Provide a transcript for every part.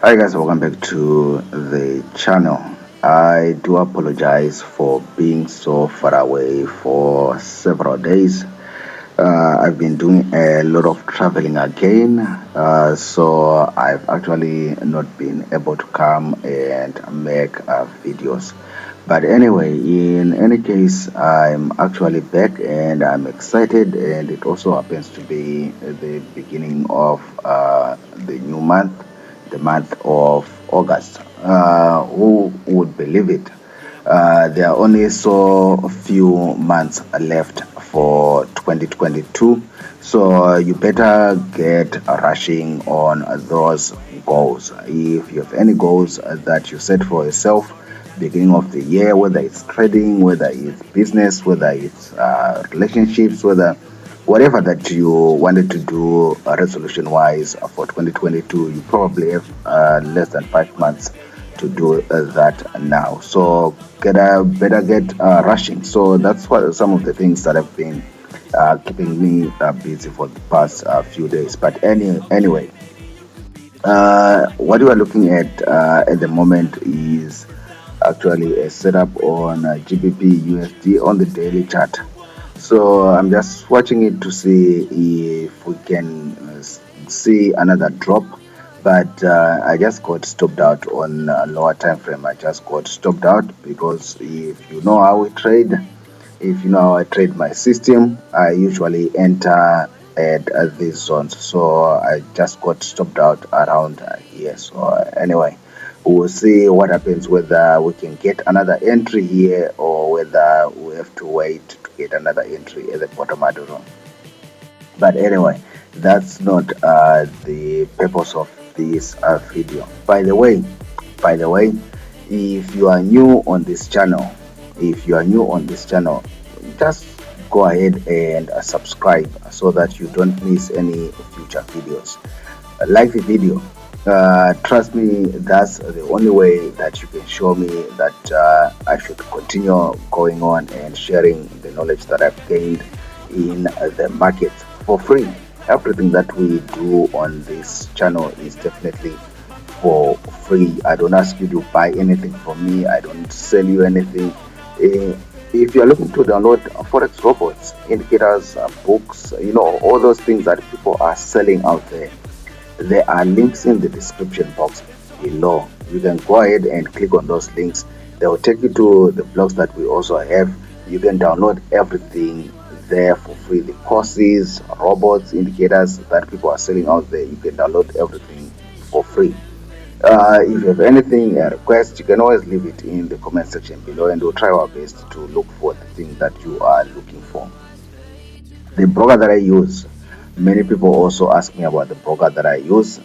Hi guys, welcome back to the channel. I do apologize for being so far away for several days. I've been doing a lot of traveling again, so I've actually not been able to come and make videos. But anyway, in any case, I'm actually back and I'm excited, and it also happens to be the beginning of the new month, the month of August. Who would believe it? There are only so few months left for 2022, so you better get rushing on those goals. If you have any goals that you set for yourself beginning of the year, whether it's trading, whether it's business, whether it's relationships, whatever that you wanted to do resolution wise for 2022, you probably have less than 5 months to do that now. So better get rushing. So that's what some of the things that have been keeping me busy for the past few days. But anyway, what we are looking at the moment is actually a setup on GBP USD on the daily chart. So I'm just watching it to see if we can see another drop, but I just got stopped out on a lower time frame. I just got stopped out because if you know how we trade, if you know how I trade my system, I usually enter at these zones. So I just got stopped out around here. So anyway, we'll see what happens, whether we can get another entry here or whether we have to wait to get another entry at the bottom. I don't know. But anyway, that's not the purpose of this video. By the way, if you are new on this channel, just go ahead and subscribe so that you don't miss any future videos. Like the video. Trust me, that's the only way that you can show me that I should continue going on and sharing the knowledge that I've gained in the market for free. Everything that we do on this channel is definitely for free. I don't ask you to buy anything from me. I don't sell you anything. If you're looking to download forex robots, indicators, books, all those things that people are selling out there are links in the description box below. You can go ahead and click on those links. They will take you to the blogs that we also have. You can download everything there for free. The courses, robots, indicators that people are selling out there, you can download everything for free. If you have anything, a request, you can always leave it in the comment section below, and we'll try our best to look for the thing that you are looking for. The broker that I use, many people also ask me about the broker that I use.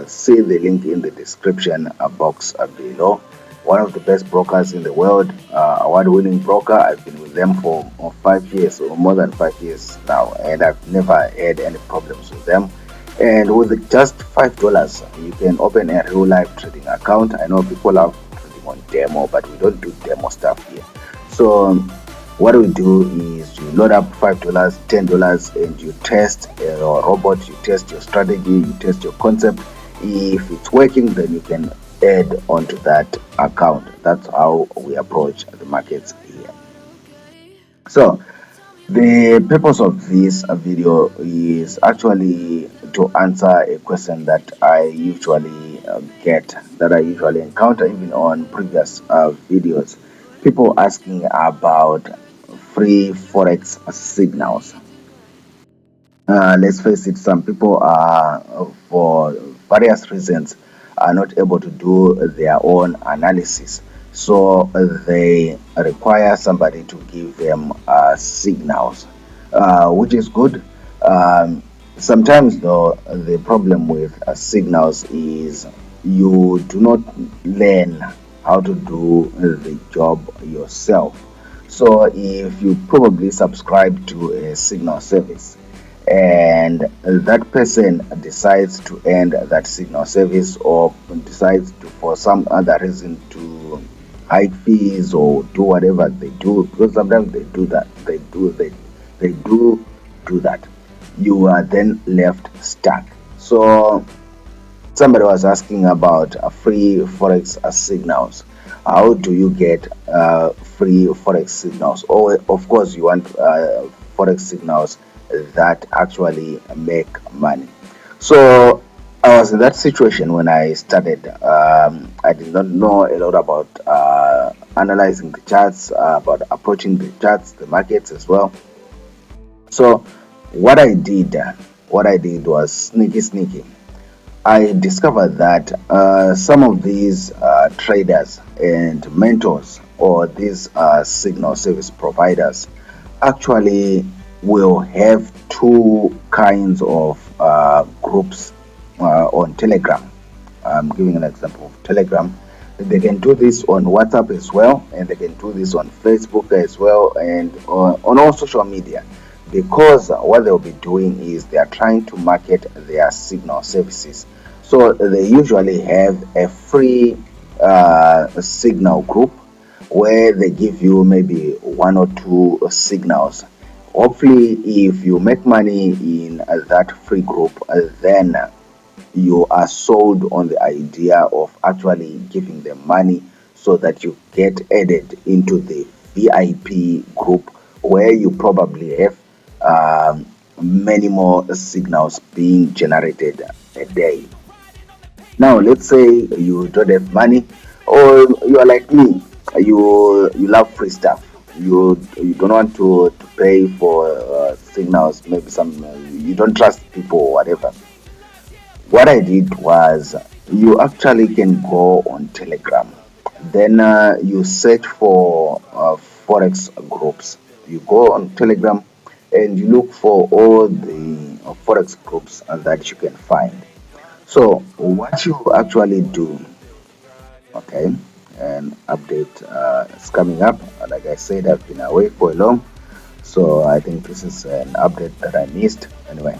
See the link in the description box below. One of the best brokers in the world, award-winning broker. I've been with them for 5 years or more than 5 years now, and I've never had any problems with them. And with just $5, you can open a real life trading account. I know people are trading on demo, but we don't do demo stuff here. So what we do is you load up $5, $10, and you test your robot, you test your strategy, you test your concept. If it's working, then you can add onto that account. That's how we approach the markets here. So the purpose of this video is actually to answer a question that I usually encounter even on previous videos. People asking about free forex signals. Let's face it, some people are, for various reasons, are not able to do their own analysis, so they require somebody to give them signals, which is good. Sometimes though, the problem with signals is you do not learn how to do the job yourself. So if you probably subscribe to a signal service and that person decides to end that signal service, or decides to, for some other reason, to hike fees or do whatever they do, because sometimes they do that, they do that, you are then left stuck. So Somebody was asking about free Forex signals. How do you get free Forex signals? Or, of course, you want Forex signals that actually make money. So, I was in that situation when I started. I did not know a lot about analyzing the charts, about approaching the charts, the markets as well. So, what I did, what I did was sneaky. I discovered that some of these traders and mentors or these signal service providers actually will have two kinds of groups on Telegram. I'm giving an example of Telegram. They can do this on WhatsApp as well, and they can do this on Facebook as well, and on all social media. Because what they'll be doing is they are trying to market their signal services. So they usually have a free signal group where they give you maybe one or two signals. Hopefully, if you make money in that free group, then you are sold on the idea of actually giving them money so that you get added into the VIP group where you probably have many more signals being generated a day. Now, let's say you don't have money, or you are like me, you love free stuff. You don't want to pay for signals. Maybe some you don't trust people or whatever. What I did was you actually can go on Telegram. Then you search for Forex groups. You go on Telegram and you look for all the Forex groups that you can find. So what you actually do, okay, and update is coming up. Like I said, I've been away for a long, so I think this is an update that I missed. Anyway,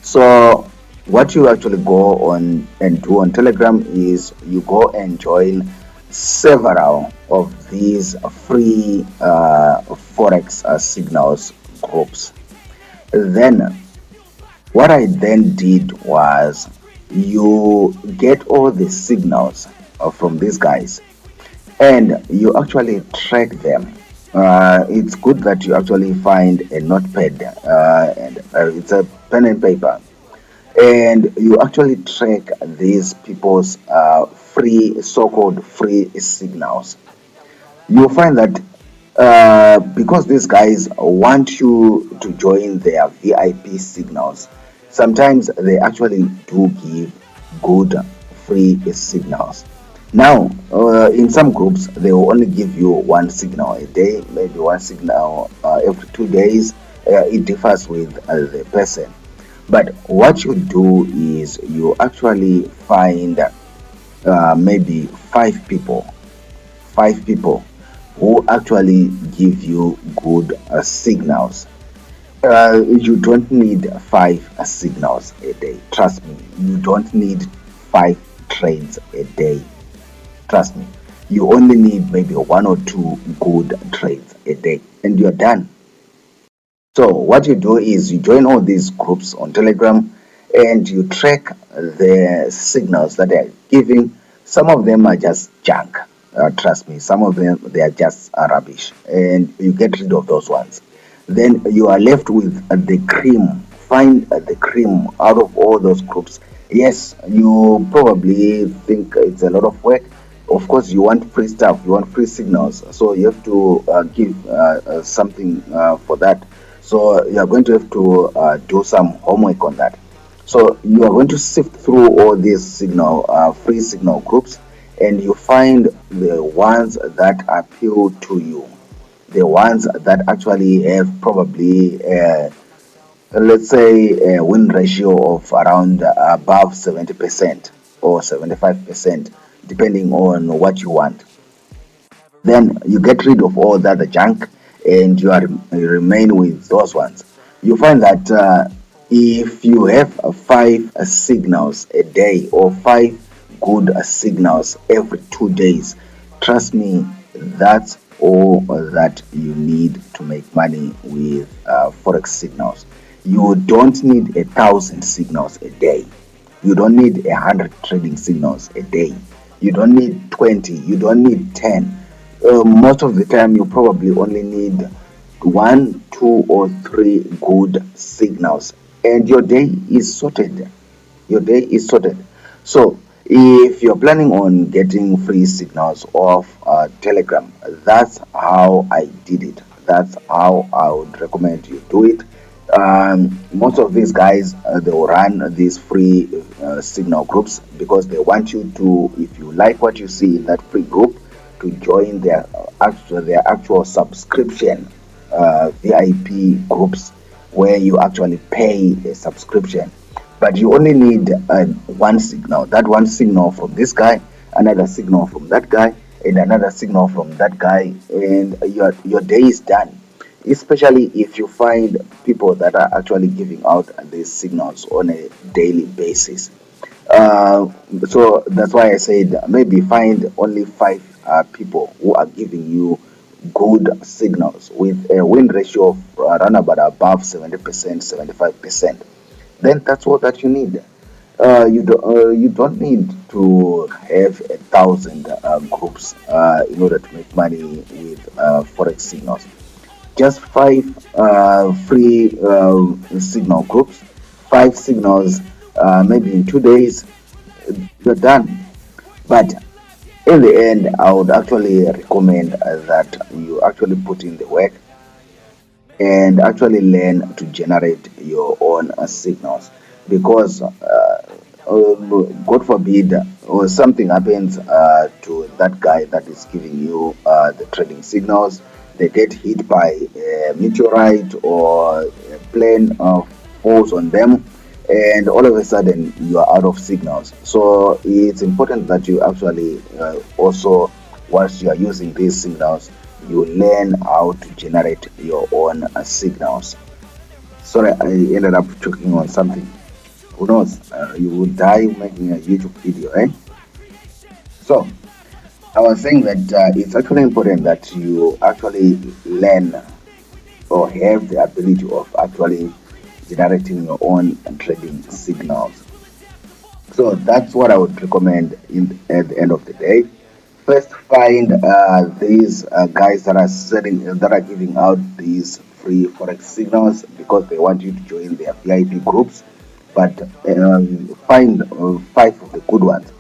so what you actually go on and do on Telegram is you go and join several of these free Forex signals groups. Then what I then did was you get all the signals from these guys and you actually track them. It's good that you actually find a notepad and it's a pen and paper, and you actually track these people's free, so-called free signals. You'll find that because these guys want you to join their VIP signals, sometimes they actually do give good free signals. Now, in some groups, they will only give you one signal a day, maybe one signal every 2 days. It differs with the person. But what you do is you actually find maybe five people who actually give you good signals. You don't need five signals a day. Trust me, you don't need five trades a day. Trust me, you only need maybe one or two good trades a day, and you're done. So what you do is you join all these groups on Telegram and you track the signals that they're giving. Some of them are just junk. Trust me, some of them they are just rubbish, and you get rid of those ones. Then you are left with the cream. Find the cream out of all those groups. Yes, you probably think it's a lot of work. Of course, you want free stuff, you want free signals, so you have to give something for that. So you are going to have to do some homework on that. So you are going to sift through all these signal free signal groups, and you find the ones that appeal to you, the ones that actually have probably let's say a win ratio of around above 70% or 75%, depending on what you want. Then you get rid of all that the junk and you remain with those ones. You find that if you have five signals a day or five good signals every 2 days, trust me, that's all that you need to make money with Forex signals. You don't need 1,000 signals a day. You don't need 100 trading signals a day. You don't need 20. You don't need 10. Most of the time, you probably only need one, two, or three good signals, and your day is sorted. Your day is sorted. So, if you're planning on getting free signals off Telegram, that's how I did it. That's how I would recommend you do it. Most of these guys, they will run these free signal groups because they want you to, if you like what you see in that free group, to join their actual subscription VIP groups where you actually pay a subscription. But you only need one signal. That one signal from this guy, another signal from that guy, and another signal from that guy, and your day is done. Especially if you find people that are actually giving out these signals on a daily basis. Uh, so that's why I said maybe find only five people who are giving you good signals with a win ratio of around about above 70%, 75%. Then that's all that you need. You don't need to have 1,000 groups in order to make money with forex signals. Just five free signal groups, five signals, maybe in 2 days you're done. But in the end, I would actually recommend that you actually put in the work and actually learn to generate your own signals, because God forbid or something happens to that guy that is giving you the trading signals. They get hit by a meteorite or a plane falls on them, and all of a sudden you are out of signals. So it's important that you actually also, once you are using these signals, you learn how to generate your own signals. Sorry, I ended up choking on something. Who knows? You will die making a YouTube video, eh? So I was saying that it's actually important that you actually learn or have the ability of actually generating your own trading signals. So that's what I would recommend at the end of the day. First, find these guys that are giving out these free forex signals because they want you to join their VIP groups. But find five of the good ones.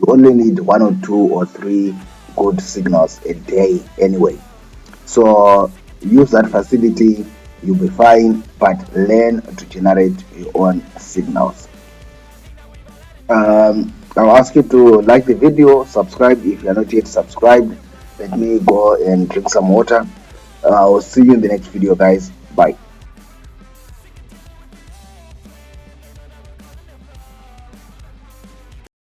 You only need one or two or three good signals a day anyway. So use that facility, you'll be fine, but learn to generate your own signals. I'll ask you to like the video, subscribe if you're not yet subscribed. Let me go and drink some water. I'll see you in the next video, guys. Bye.